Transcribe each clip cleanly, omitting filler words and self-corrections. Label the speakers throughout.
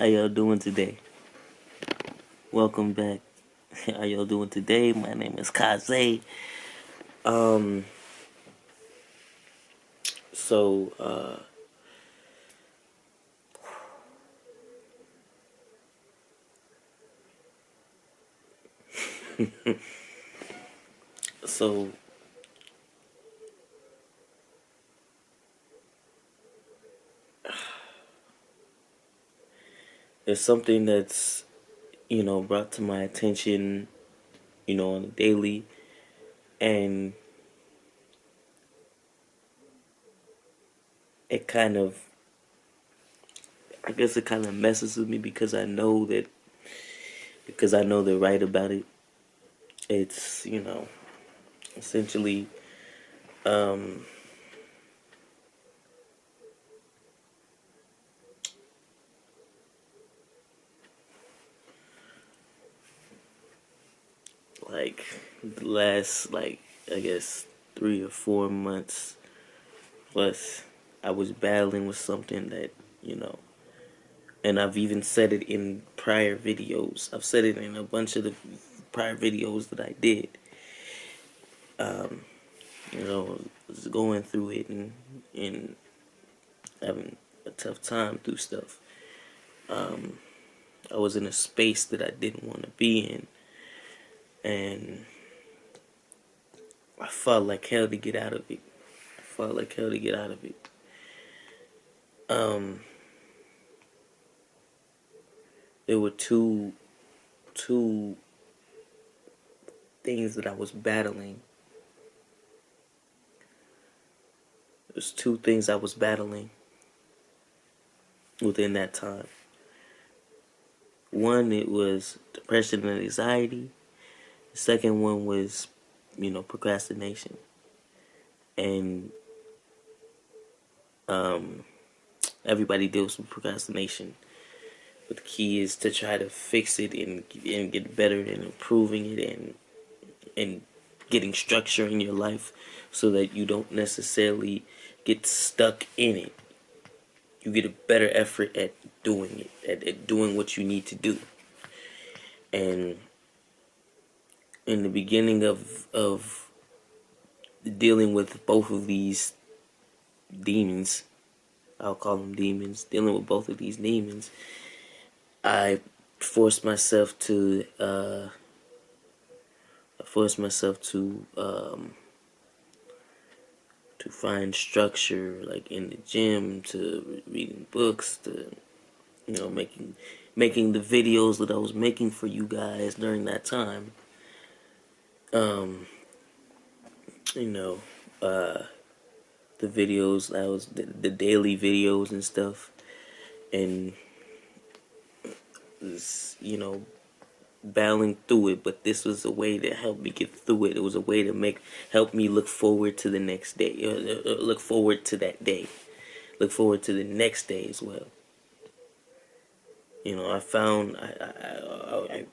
Speaker 1: How y'all doing today? Welcome back. How y'all doing today? My name is Kaze. Um, so, so there's something that's, brought to my attention, on a daily, and it kind of, I guess it kind of messes with me because I know they're right about it. It's, essentially, um, like the last, I guess 3 or 4 months plus, I was battling with something that, you know, and I've even said it in prior videos. I've said it in a bunch of the prior videos that I did. Um, was going through it and having a tough time through stuff. I was in a space that I didn't want to be in, and I fought like hell to get out of it. I fought like hell to get out of it. Um, there were two things that I was battling. There's two things I was battling within that time. One, it was depression and anxiety. The second one was, procrastination. And everybody deals with procrastination. But the key is to try to fix it and get better and improving it and getting structure in your life so that you don't necessarily get stuck in it. You get a better effort at doing it, at doing what you need to do. And in the beginning of dealing with both of these demons, I'll call them demons, dealing with both of these demons, I forced myself to to find structure, like in the gym, to reading books, to making the videos that I was making for you guys during that time. Um, you know, uh, the videos that was the daily videos and stuff, and this, battling through it. But this was a way to help me get through it. It was a way to help me look forward to the next day. Look forward to that day. Look forward to the next day as well. I found I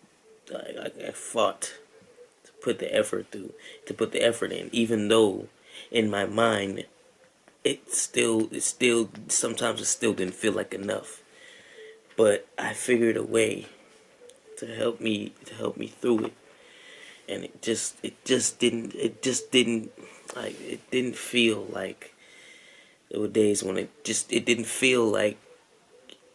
Speaker 1: fought to put the effort in, even though in my mind sometimes it still didn't feel like enough. But I figured a way to help me through it, and it didn't feel like, there were days when it didn't feel like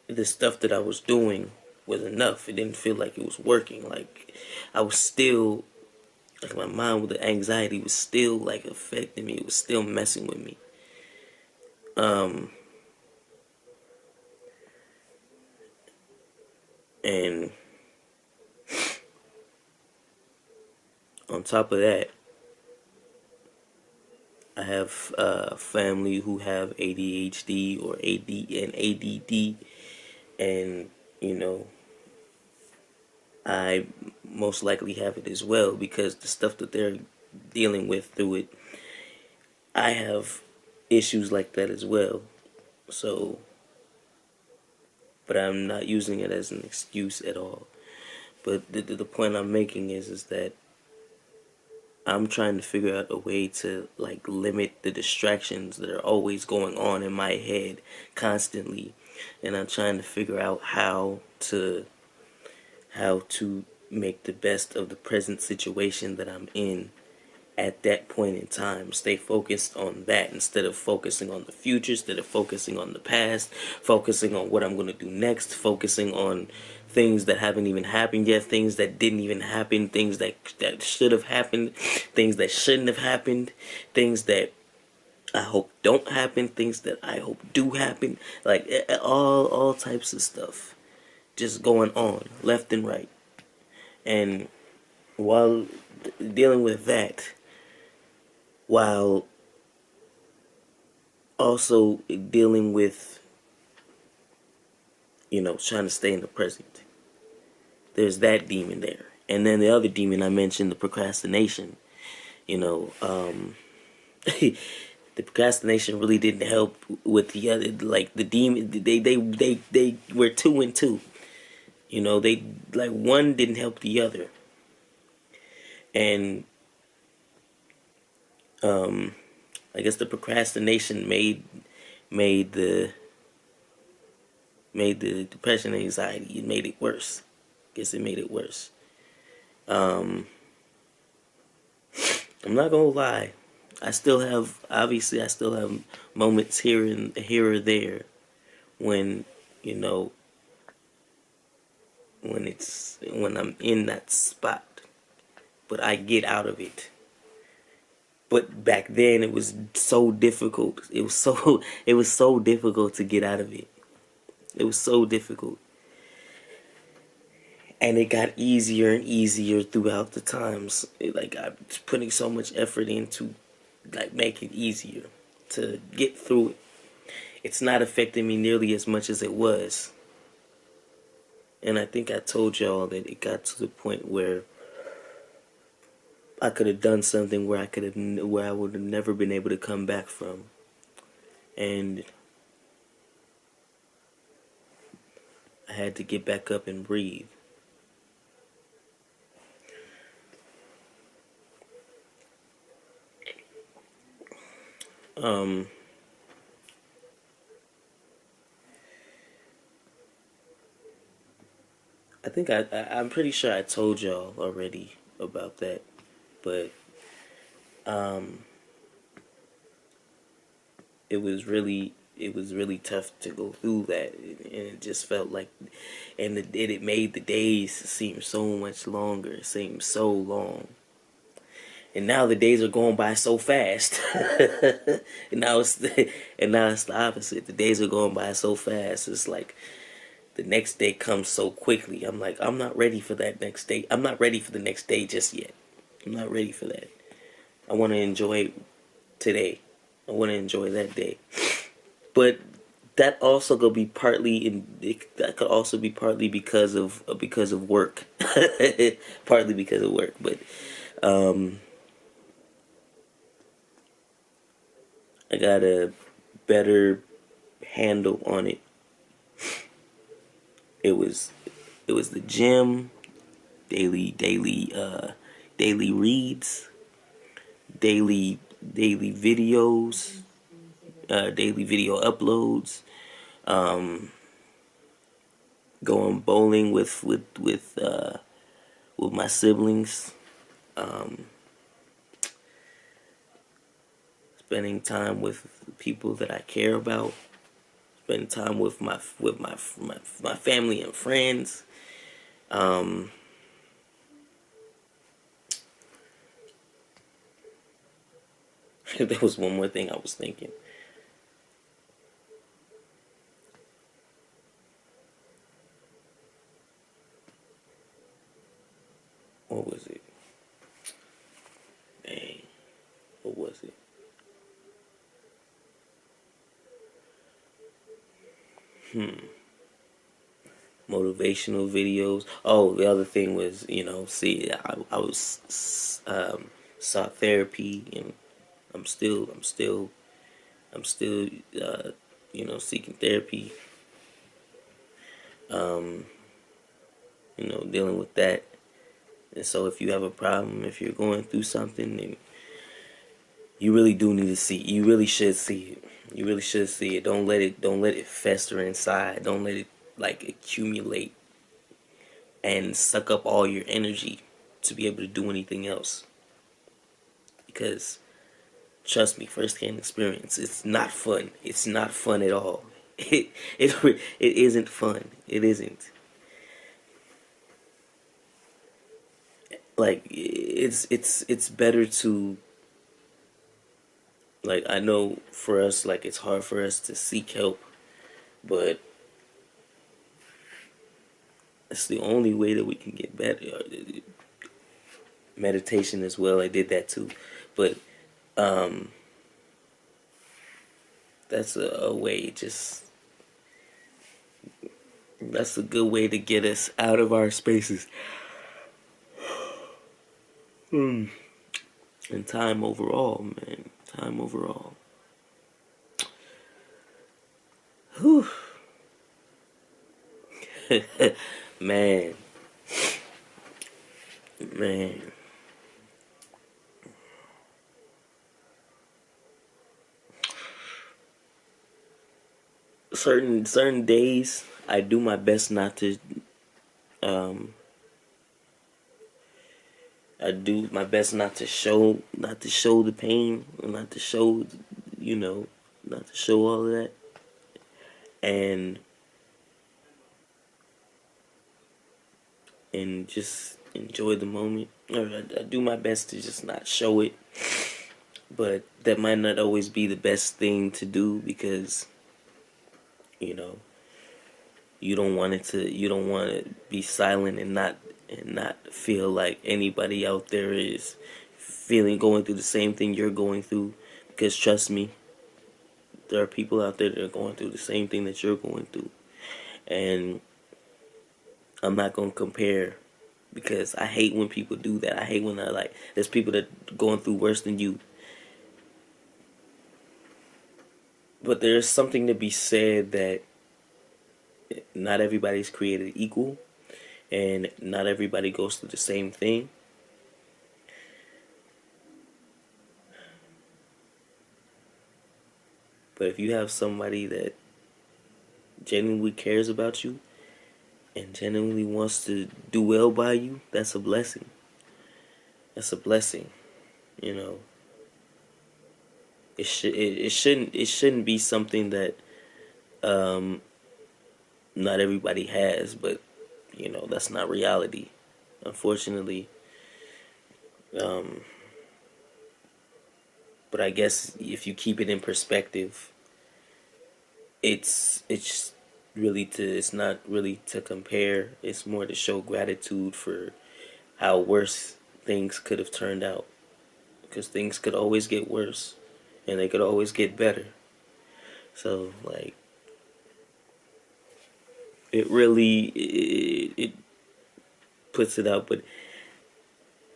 Speaker 1: the stuff that I was doing was enough. It didn't feel like it was working. Like I was still, like my mind with the anxiety was still like affecting me. It was still messing with me. And on top of that, I have family who have ADHD or ADD, and I most likely have it as well, because the stuff that they're dealing with through it, I have issues like that as well. So, but I'm not using it as an excuse at all. But the point I'm making is that I'm trying to figure out a way to like limit the distractions that are always going on in my head constantly, and I'm trying to figure out how to make the best of the present situation that I'm in at that point in time. Stay focused on that instead of focusing on the future, instead of focusing on the past, focusing on what I'm going to do next, focusing on things that haven't even happened yet, things that didn't even happen, things that should have happened, things that shouldn't have happened, things that I hope don't happen, things that I hope do happen, like all types of stuff just going on left and right. And while dealing with that, while also dealing with, trying to stay in the present, there's that demon there. And then the other demon I mentioned, the procrastination, you know, the procrastination really didn't help with the other, like the demon, they were two and two. They, like, one didn't help the other. And I guess the procrastination made the depression and anxiety. It made it worse. I guess it made it worse. I'm not gonna lie. I still have moments here or there when, you know, when I'm in that spot, but I get out of it. But back then it was so difficult. It was so difficult to get out of it. It was so difficult. And it got easier and easier throughout the times. I'm putting so much effort into, like, make it easier to get through it. It's not affecting me nearly as much as it was. And I think I told y'all that it got to the point where I could have done something where I would have never been able to come back from. And I had to get back up and breathe. I think I'm pretty sure I told y'all already about that, but it was really tough to go through that, and it just felt like, and it made the days seem so much longer, seem so long. And now the days are going by so fast. and now it's the opposite. The days are going by so fast. It's like the next day comes so quickly. I'm like, I'm not ready for that next day. I'm not ready for the next day just yet. I'm not ready for that. I want to enjoy today. I want to enjoy that day. But that also could be that could also be partly because of work. Partly because of work, but I got a better handle on it. It was the gym, daily reads, daily videos, daily video uploads, going bowling with my siblings, spending time with people that I care about, spending time with my family and friends. There was one more thing I was thinking. What was it? Dang. What was it? Motivational videos. Oh, the other thing was, I was sought therapy, and I'm still seeking therapy. Dealing with that. And so if you have a problem, if you're going through something, and You really do need to see. You really should see it. You really should see it. Don't let it fester inside. Don't let it like accumulate and suck up all your energy to be able to do anything else. Because trust me, firsthand experience, it's not fun. It's not fun at all. It isn't fun. It isn't. Like it's better to, like, I know for us, like, it's hard for us to seek help, but it's the only way that we can get better. Meditation as well, I did that too, but um that's a way, just that's a good way to get us out of our spaces. And time overall, man, time overall. Whew. Man, man, certain days I do my best not to, um I do my best not to show the pain, not to show, you know, not to show all of that, and just enjoy the moment. Or I do my best to just not show it, but that might not always be the best thing to do, because you know you don't want to be silent and not feel like anybody out there is going through the same thing you're going through, because trust me, there are people out there that are going through the same thing that you're going through. And I'm not going to compare, because I hate when people do that. I hate when there's people that are going through worse than you. But there's something to be said that not everybody's created equal, and not everybody goes through the same thing. But if you have somebody that genuinely cares about you and genuinely wants to do well by you, that's a blessing. That's a blessing. You know, it shouldn't be something that um not everybody has, but that's not reality, unfortunately. Um, but I guess if you keep it in perspective, it's really to it's not really to compare. It's more to show gratitude for how worse things could have turned out, because things could always get worse, and they could always get better. So like, it puts it out, but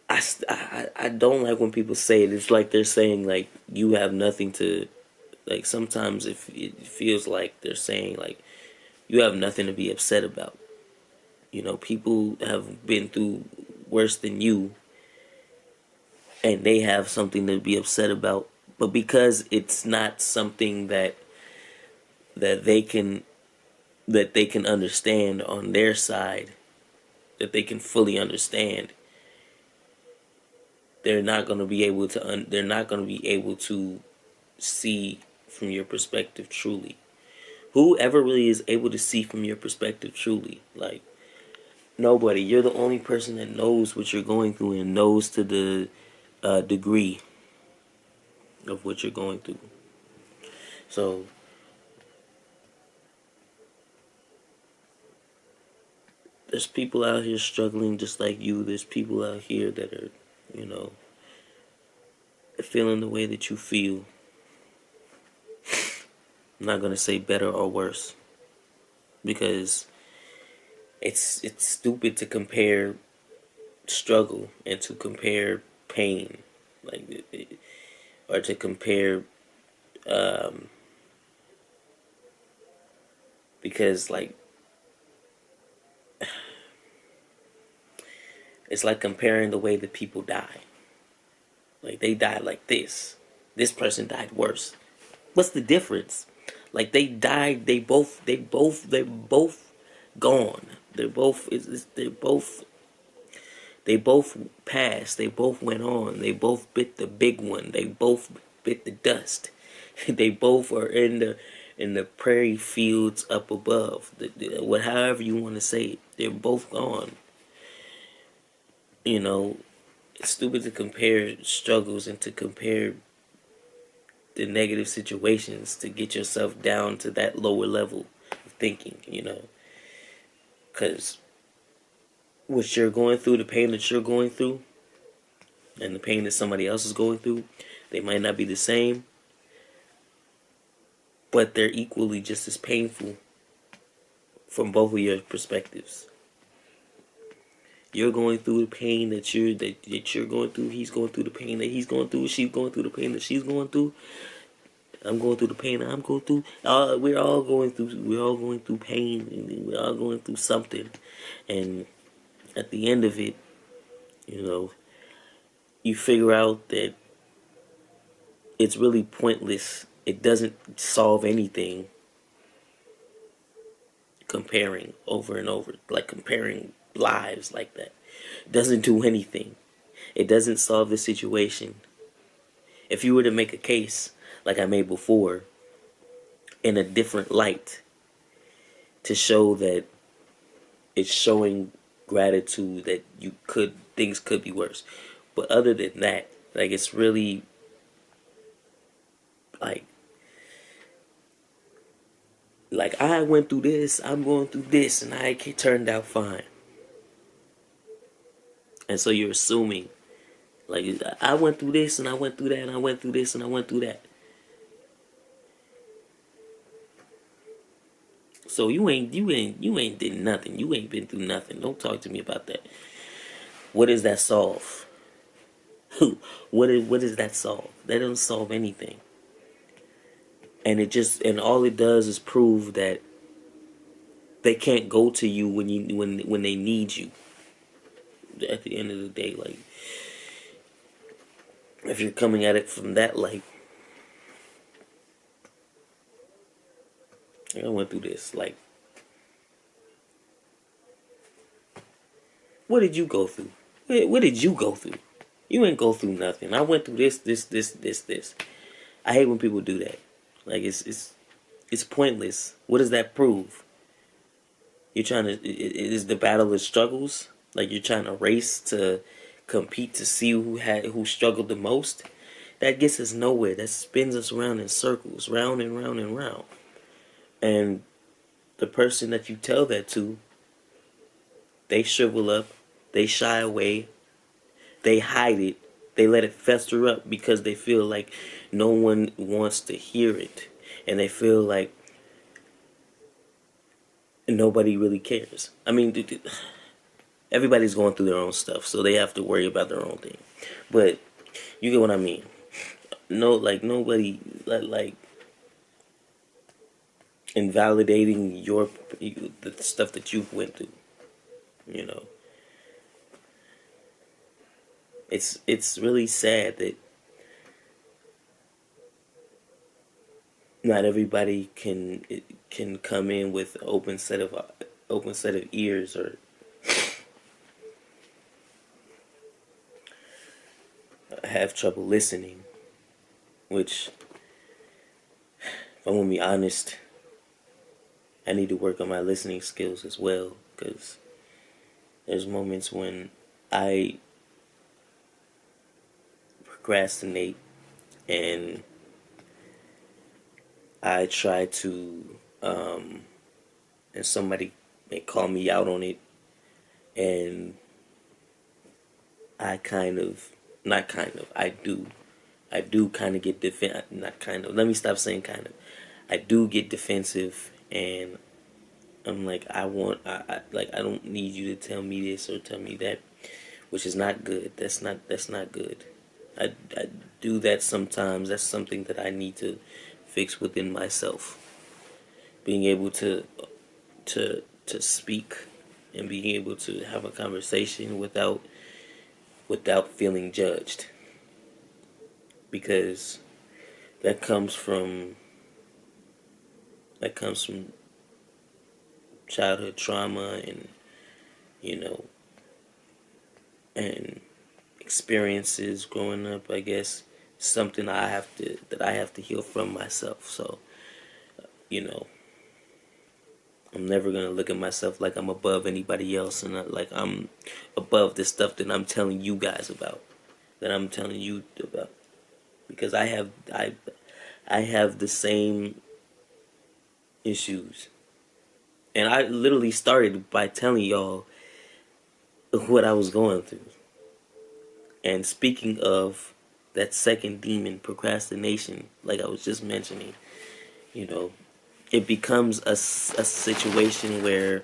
Speaker 1: I don't like when people say it. It's like they're saying like you have nothing to, like, sometimes if it feels like they're saying like you have nothing to be upset about. People have been through worse than you, and they have something to be upset about. But because it's not something that they can that they can understand on their side, that they can fully understand, they're not going to be able to see from your perspective truly. Whoever really is able to see from your perspective truly, like, nobody. You're the only person that knows what you're going through and knows to the degree of what you're going through. So there's people out here struggling just like you. There's people out here that are, you know, feeling the way that you feel. I'm not gonna say better or worse, because it's stupid to compare struggle and to compare pain, like or to compare, um, because like it's like comparing the way that people die. Like, they die like this. This person died worse. What's the difference? Like they died, they both gone. They both passed. They both went on. They both bit the big one. They both bit the dust. They both are in the prairie fields up above. However you want to say it, they're both gone. You know, it's stupid to compare struggles and to compare the negative situations to get yourself down to that lower level of thinking. Because what you're going through, the pain that you're going through, and the pain that somebody else is going through, they might not be the same, but they're equally just as painful from both of your perspectives. You're going through the pain that you're going through. He's going through the pain that he's going through. She's going through the pain that she's going through. I'm going through the pain that I'm going through. We're all going through. We're all going through pain, and we're all going through something. And at the end of it, you figure out that it's really pointless. It doesn't solve anything. Comparing over and over, like comparing lives like that, doesn't do anything. It doesn't solve the situation. If you were to make a case like I made before in a different light to show that it's showing gratitude that things could be worse, but other than that, like it's really like I went through this, I'm going through this, and it turned out fine. And so you're assuming, like, I went through this, and I went through that, and I went through this, and I went through that. So you ain't did nothing. You ain't been through nothing. Don't talk to me about that. What does that solve? What does that solve? That doesn't solve anything. And all it does is prove that they can't go to you when they need you. At the end of the day, like, if you're coming at it from that light, I went through this. Like, what did you go through? What did you go through? You ain't go through nothing. I went through this. I hate when people do that. Like, it's pointless. What does that prove? You're trying to. It is the battle of struggles. Like, you're trying to race to compete to see who struggled the most. That gets us nowhere. That spins us around in circles, round and round and round. And the person that you tell that to, they shrivel up, they shy away, they hide it, they let it fester up because they feel like no one wants to hear it. And they feel like nobody really cares. I mean, everybody's going through their own stuff, so they have to worry about their own thing. But you get what I mean. No, like, nobody, like invalidating the stuff that you've went through. It's really sad that not everybody can come in with open set of ears, or have trouble listening. Which, if I'm gonna be honest, I need to work on my listening skills as well, because there's moments when I procrastinate and I try to, and somebody may call me out on it, and I do kind of get not kind of, let me stop saying kind of. I do get defensive, and I'm like, I don't need you to tell me this or tell me that, which is not good. That's not good. I do that sometimes. That's something that I need to fix within myself. Being able to speak and being able to have a conversation without feeling judged. Because that comes from that comes from childhood trauma, and you know, and experiences growing up. I guess something I have to heal from myself. So you know, I'm never gonna look at myself like I'm above anybody else, and not like I'm above the stuff that I'm telling you guys about, that I'm telling you about, because I have the same issues, and I literally started by telling y'all what I was going through. And speaking of that second demon, procrastination, like I was just mentioning, you know, it becomes a situation where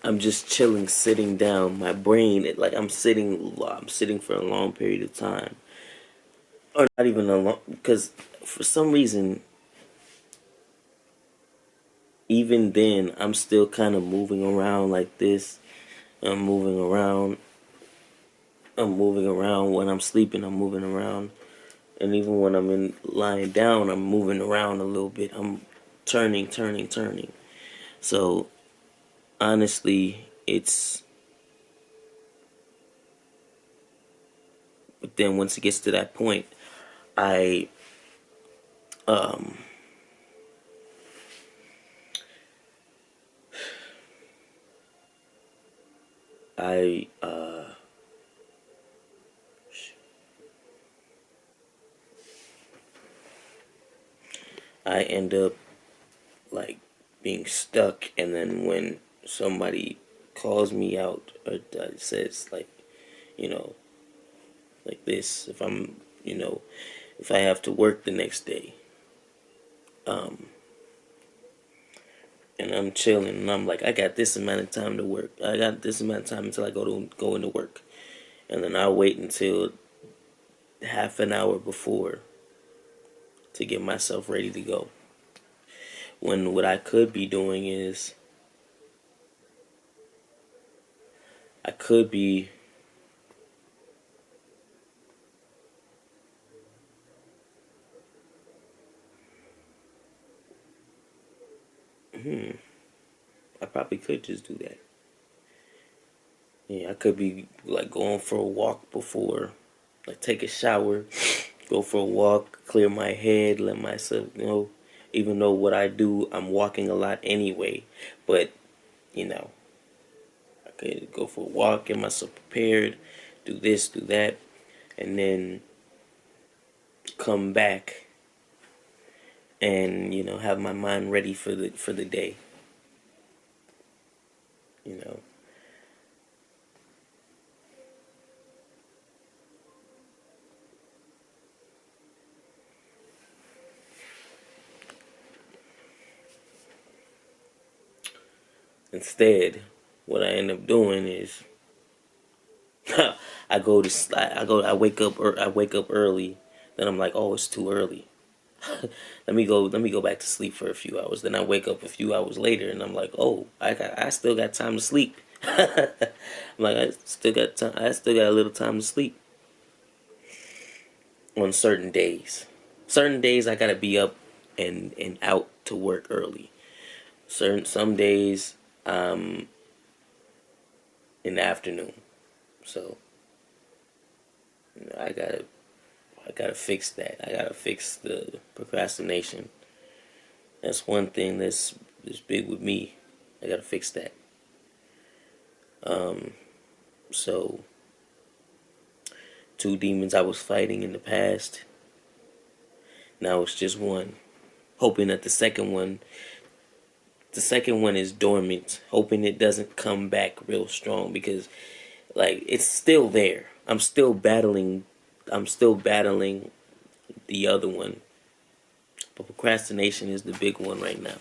Speaker 1: I'm just chilling, sitting down. My brain, like I'm sitting for a long period of time, or not even a long, because for some reason, even then, I'm still kind of moving around like this. I'm moving around. I'm moving around when I'm sleeping. I'm moving around, and even when I'm lying down, I'm moving around a little bit. I'm turning. So honestly, it's. But then once it gets to that point, I um I I end up like being stuck, and then when somebody calls me out or says like, you know, like this, if I'm, you know, if I have to work the next day, um and I'm chilling, and I'm like, I got this amount of time to work, I got this amount of time until I go into work, and then I wait until half an hour before to get myself ready to go, when what I could be doing is I could be I probably could just do that. Yeah, I could be like going for a walk before, like take a shower, go for a walk, clear my head, let myself, you know, even though what I do, I'm walking a lot anyway, but, you know, I could go for a walk, get myself prepared, do this, do that, and then come back and, you know, have my mind ready for the day, you know. Instead, what I end up doing is I wake up early, then I'm like, oh, it's too early. Let me go back to sleep for a few hours. Then I wake up a few hours later, and I'm like, oh, I still got time to sleep. I'm like, I still got a little time to sleep on certain days. Certain days I gotta be up and out to work early. Some days in the afternoon. So you know, I gotta fix that. I gotta fix the procrastination. That's one thing that's big with me. I gotta fix that. So two demons I was fighting in the past. Now it's just one. Hoping that the second one is dormant. Hoping it doesn't come back real strong, because like it's still there. I'm still battling the other one. But procrastination is the big one right now.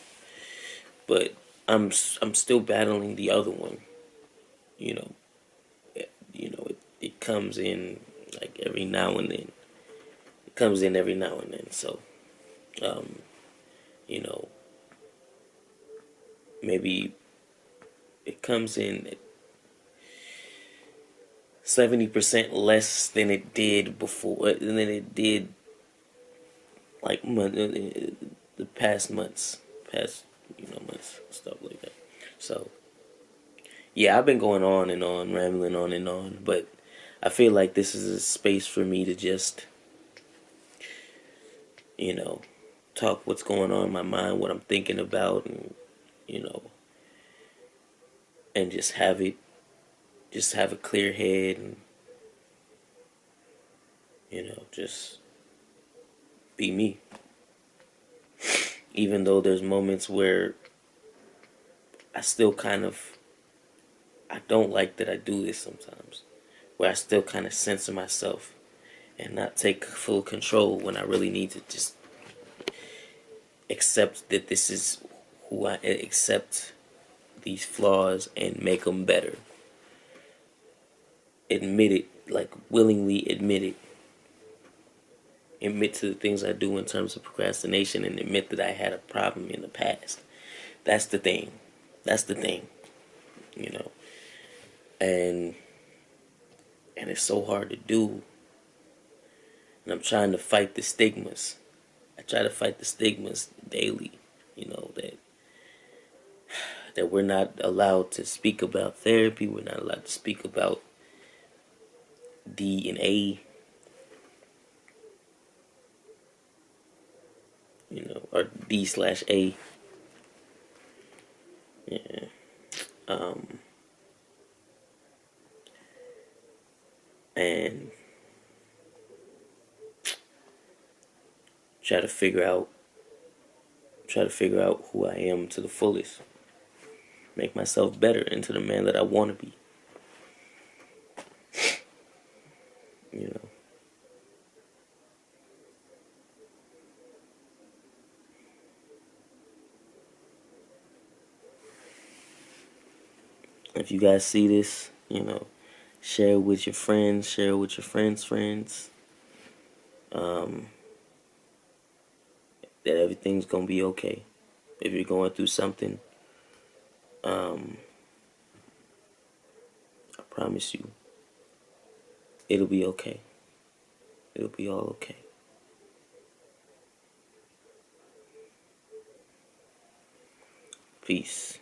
Speaker 1: But I'm still battling the other one. You know, it comes in like every now and then. It comes in every now and then. So, um, you know, maybe it comes in 70% less than it did before, than it did like the past months, past months, stuff like that. So yeah, I've been going on and on, rambling on and on, but I feel like this is a space for me to just, you know, talk what's going on in my mind, what I'm thinking about, and you know, and just have a clear head, and just be me. Even though there's moments where I still kind of, I don't like that I do this sometimes, where I still kind of censor myself and not take full control when I really need to just accept that this is who I accept these flaws and make them better. Admit it, like willingly admit it. Admit to the things I do in terms of procrastination and admit that I had a problem in the past. That's the thing. That's the thing, you know. And it's so hard to do. And I'm trying to fight the stigmas. I try to fight the stigmas daily, that we're not allowed to speak about therapy, we're not allowed to speak about D and A, or D/A. Yeah. And try to figure out who I am to the fullest. Make myself better into the man that I want to be. You know. If you guys see this, share it with your friends, share it with your friends' friends. That everything's gonna be okay. If you're going through something, I promise you, it'll be okay. It'll be all okay. Peace.